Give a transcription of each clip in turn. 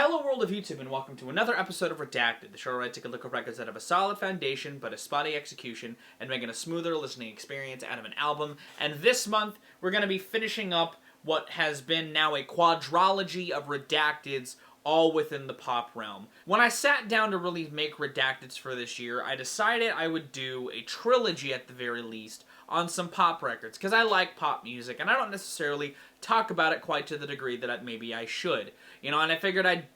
Hello world of YouTube and welcome to another episode of Redacted, the show where I take a look at records that have a solid foundation but a spotty execution and making a smoother listening experience out of an album. And this month we're going to be finishing up what has been now a quadrology of Redacteds all within the pop realm. When I sat down to really make Redacteds for this year, I decided I would do a trilogy at the very least on some pop records, because I like pop music, and I don't necessarily talk about it quite to the degree that maybe I should. You know, and I figured I'd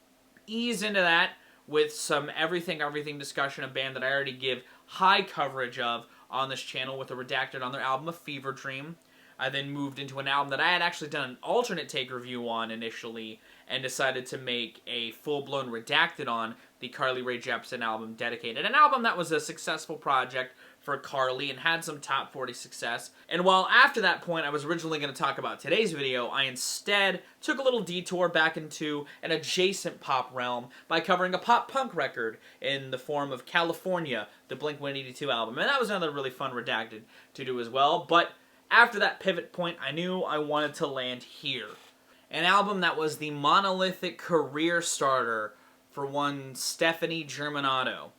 ease into that with some everything discussion, a band that I already give high coverage of on this channel with a Redacted on their album, A Fever Dream. I then moved into an album that I had actually done an alternate take review on initially, and decided to make a full-blown Redacted on, the Carly Rae Jepsen album, Dedicated. An album that was a successful project for Carly and had some top 40 success. And while after that point I was originally going to talk about today's video, I instead took a little detour back into an adjacent pop realm by covering a pop-punk record in the form of California, the Blink-182 album. And that was another really fun Redacted to do as well. But after that pivot point, I knew I wanted to land here. An album that was the monolithic career starter for one Stephanie Germanato,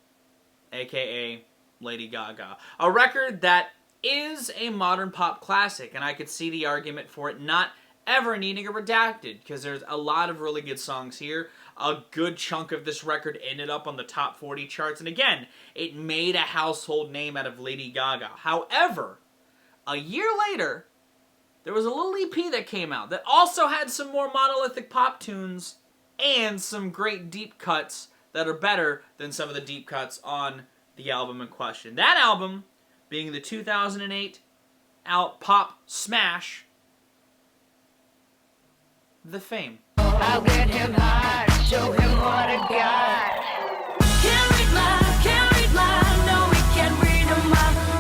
aka Lady Gaga. A record that is a modern pop classic, and I could see the argument for it not ever needing a Redacted, because there's a lot of really good songs here. A good chunk of this record ended up on the top 40 charts, and again, it made a household name out of Lady Gaga. However, a year later, there was a little EP that came out that also had some more monolithic pop tunes and some great deep cuts that are better than some of the deep cuts on the album in question. That album being the 2008 pop smash, The Fame. I'll get him high, show him what I got.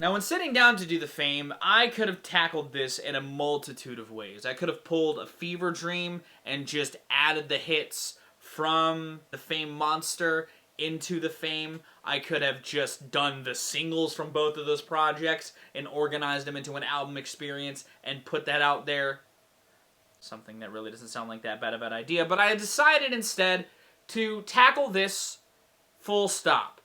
Now, when sitting down to do The Fame, I could have tackled this in a multitude of ways. I could have pulled A Fever Dream and just added the hits from the Fame monster into The Fame. I could have just done the singles from both of those projects and organized them into an album experience and put that out there. Something that really doesn't sound like that bad of an idea, but I decided instead to tackle this full stop,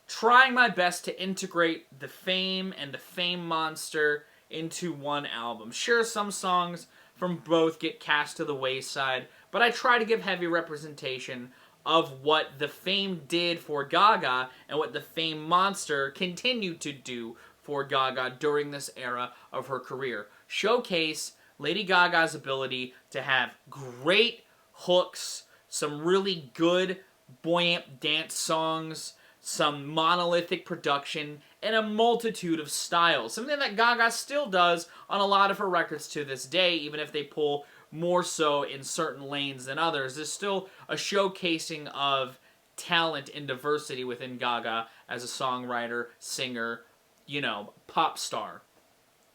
trying my best to integrate The Fame and the Fame monster into one album. Sure, some songs from both get cast to the wayside, but I try to give heavy representation of what the Fame did for Gaga and what the Fame monster continued to do for Gaga during this era of her career. Showcase Lady Gaga's ability to have great hooks, some really good buoyant dance songs, some monolithic production, and a multitude of styles. Something that Gaga still does on a lot of her records to this day, even if they pull more so in certain lanes than others. There's still a showcasing of talent and diversity within Gaga as a songwriter, singer, you know, pop star.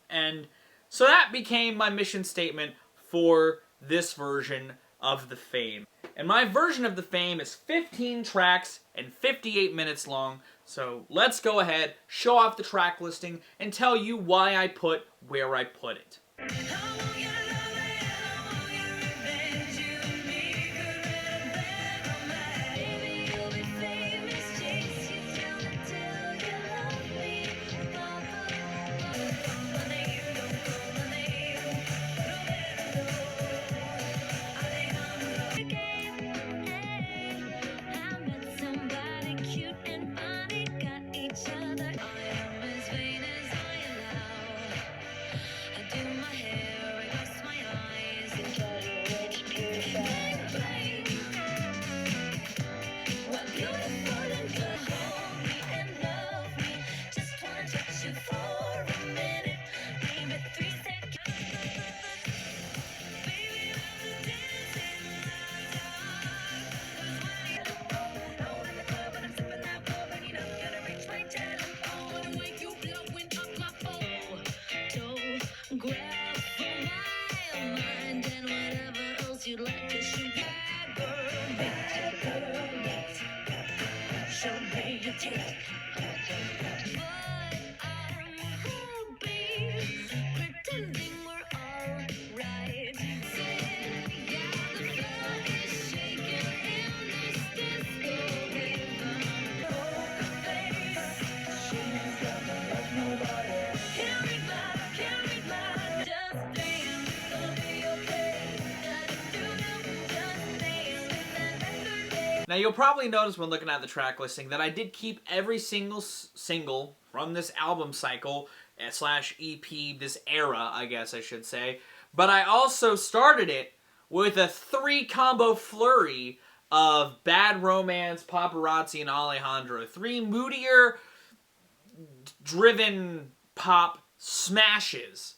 And so that became my mission statement for this version of The Fame. And my version of The Fame is 15 tracks and 58 minutes long, so let's go ahead, show off the track listing, and tell you why I put where I put it. Pretending we're all right. Now, you'll probably notice when looking at the track listing that I did keep every single from this album cycle / EP, this era, I guess I should say. But I also started it with a 3-combo flurry of Bad Romance, Paparazzi, and Alejandro. 3 moodier, driven pop smashes.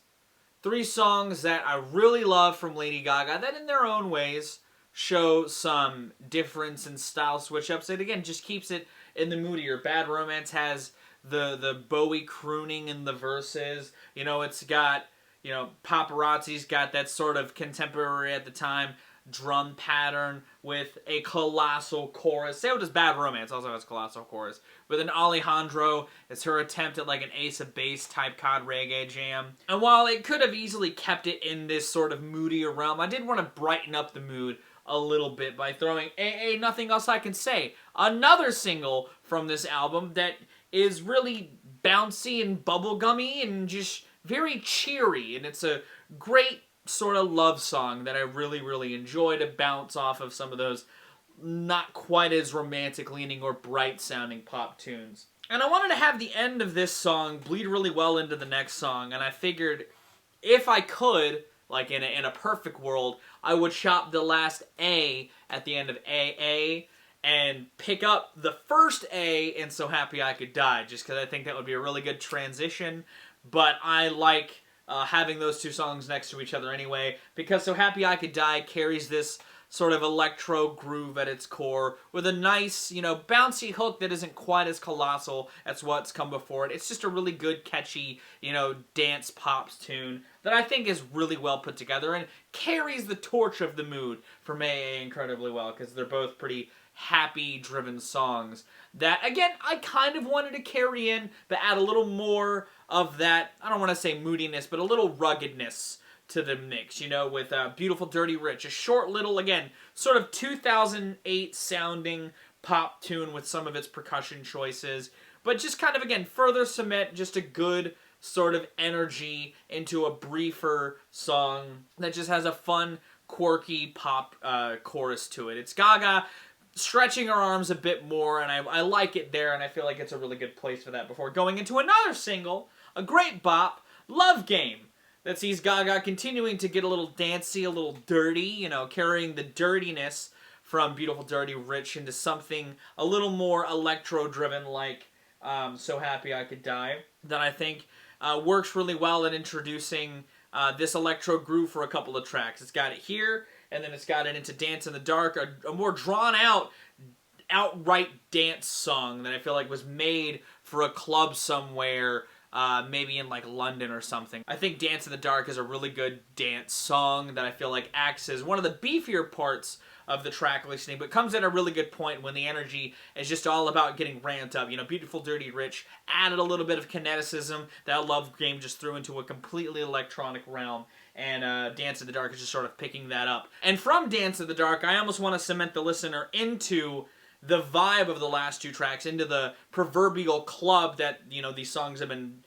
3 songs that I really love from Lady Gaga that in their own ways show some difference in style switch-ups. It again just keeps it in the moodier. Bad Romance has the Bowie crooning in the verses. You know, it's got, you know, Paparazzi's got that sort of contemporary at the time drum pattern with a colossal chorus. So does Bad Romance, also has a colossal chorus. But then Alejandro is her attempt at like an Ace of Base type COD reggae jam. And while it could have easily kept it in this sort of moodier realm, I did want to brighten up the mood a little bit by throwing Nothing Else I Can Say, another single from this album that is really bouncy and bubblegummy and just very cheery, and it's a great sort of love song that I really, really enjoy to bounce off of some of those not quite as romantic leaning or bright sounding pop tunes. And I wanted to have the end of this song bleed really well into the next song, and I figured if I could, like in a perfect world, I would chop the last A at the end of AA and pick up the first A in So Happy I Could Die, just because I think that would be a really good transition. But I like having those 2 songs next to each other anyway, because So Happy I Could Die carries this sort of electro groove at its core with a nice, you know, bouncy hook that isn't quite as colossal as what's come before it. It's just a really good, catchy, you know, dance pops tune that I think is really well put together and carries the torch of the mood from AA incredibly well, because they're both pretty happy-driven songs that, again, I kind of wanted to carry in, but add a little more of that, I don't want to say moodiness, but a little ruggedness to the mix, you know, with Beautiful Dirty Rich, a short little, again, sort of 2008 sounding pop tune with some of its percussion choices, but just kind of, again, further cement just a good sort of energy into a briefer song that just has a fun, quirky pop chorus to it. It's Gaga stretching her arms a bit more, and I like it there, and I feel like it's a really good place for that before going into another single, a great bop, LoveGame, that sees Gaga continuing to get a little dancey, a little dirty, you know, carrying the dirtiness from Beautiful Dirty Rich into something a little more electro-driven like So Happy I Could Die, that I think works really well at introducing this electro groove for a couple of tracks. It's got it here, and then it's got it into Dance in the Dark, a more drawn-out, outright dance song that I feel like was made for a club somewhere, maybe in like London or something. I think Dance in the Dark is a really good dance song that I feel like acts as one of the beefier parts of the track listing, but comes at a really good point when the energy is just all about getting ramped up. You know, Beautiful Dirty Rich added a little bit of kineticism that LoveGame just threw into a completely electronic realm, and Dance in the Dark is just sort of picking that up. And from Dance in the Dark, I almost want to cement the listener into the vibe of the last 2 tracks, into the proverbial club that, you know, these songs have been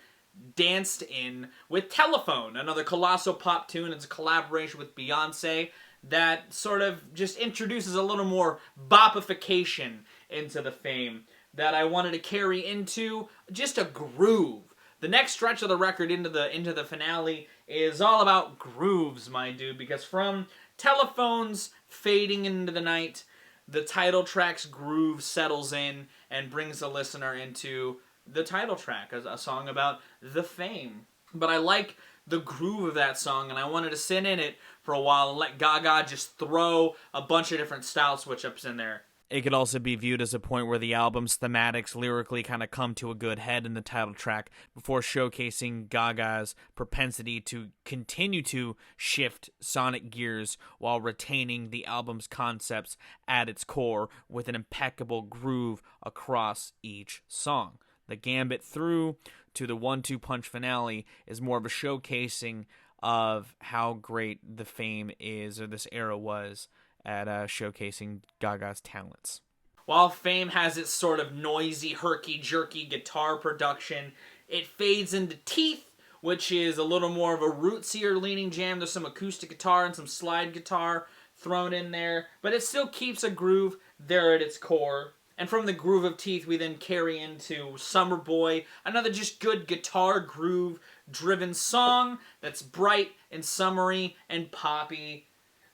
danced in, with Telephone, another colossal pop tune. It's a collaboration with Beyonce that sort of just introduces a little more bopification into the Fame that I wanted to carry into just a groove. The next stretch of the record into the finale is all about grooves, my dude, because from Telephone's fading into the night, the title track's groove settles in and brings the listener into the title track, a song about the Fame. But I like the groove of that song, and I wanted to sit in it for a while and let Gaga just throw a bunch of different style switch-ups in there. It could also be viewed as a point where the album's thematics lyrically kind of come to a good head in the title track before showcasing Gaga's propensity to continue to shift sonic gears while retaining the album's concepts at its core with an impeccable groove across each song. The gambit through to the 1-2 punch finale is more of a showcasing of how great the Fame is, or this era was, at showcasing Gaga's talents. While Fame has its sort of noisy, herky-jerky guitar production, it fades into Teeth, which is a little more of a rootsier leaning jam. There's some acoustic guitar and some slide guitar thrown in there, but it still keeps a groove there at its core. And from the groove of Teeth, we then carry into Summerboy, another just good guitar groove-driven song that's bright and summery and poppy,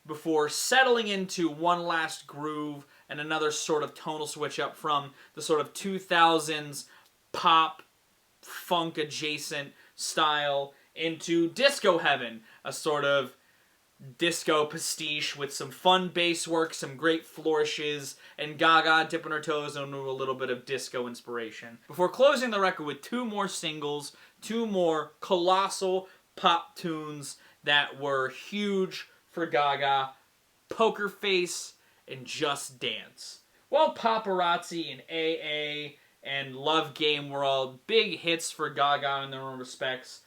before settling into one last groove and another sort of tonal switch up from the sort of 2000s pop, funk-adjacent style into Disco Heaven, a sort of disco pastiche with some fun bass work, some great flourishes, and Gaga dipping her toes into a little bit of disco inspiration. Before closing the record with two more singles, two more colossal pop tunes that were huge for Gaga, Poker Face and Just Dance. While Paparazzi and AA and LoveGame were all big hits for Gaga in their own respects,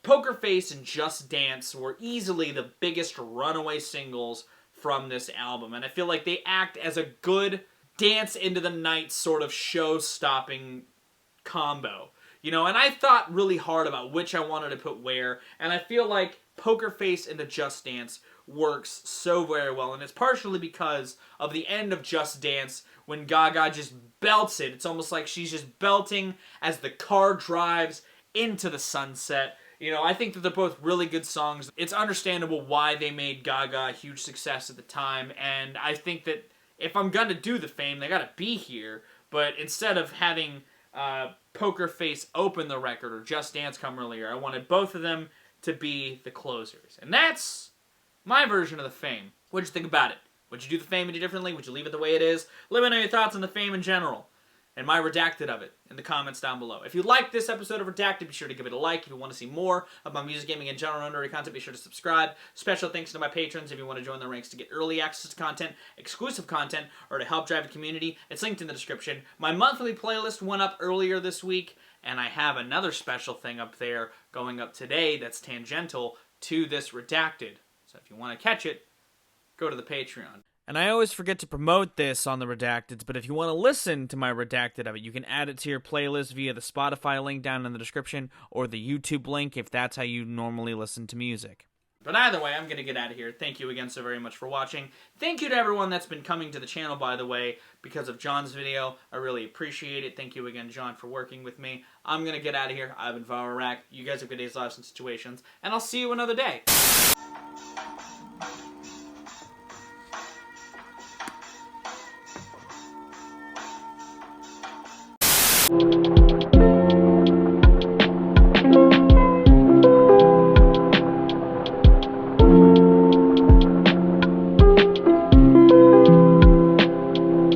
Poker Face and Just Dance were easily the biggest runaway singles from this album, and I feel like they act as a good dance into the night sort of show-stopping combo. You know, and I thought really hard about which I wanted to put where, and I feel like Poker Face into Just Dance works so very well, and it's partially because of the end of Just Dance when Gaga just belts it. It's almost like she's just belting as the car drives into the sunset. You know, I think that they're both really good songs. It's understandable why they made Gaga a huge success at the time, and I think that if I'm gonna do The Fame, they gotta be here, but instead of having Poker Face open the record or Just Dance come earlier, I wanted both of them to be the closers. And that's my version of The Fame. What'd you think about it? Would you do The Fame any differently? Would you leave it the way it is? Let me know your thoughts on The Fame in general, and my Redacted of it in the comments down below. If you liked this episode of Redacted, be sure to give it a like. If you want to see more of my music, gaming, and general nerdy content, be sure to subscribe. Special thanks to my patrons if you want to join the ranks to get early access to content, exclusive content, or to help drive the community. It's linked in the description. My monthly playlist went up earlier this week, and I have another special thing up there going up today that's tangential to this Redacted. So if you want to catch it, go to the Patreon. And I always forget to promote this on the Redacteds, but if you want to listen to my Redacted of it, you can add it to your playlist via the Spotify link down in the description, or the YouTube link if that's how you normally listen to music. But either way, I'm going to get out of here. Thank you again so very much for watching. Thank you to everyone that's been coming to the channel, by the way, because of John's video. I really appreciate it. Thank you again, John, for working with me. I'm going to get out of here. I've been Varak. You guys have good days, lives, and situations, and I'll see you another day. Thank you.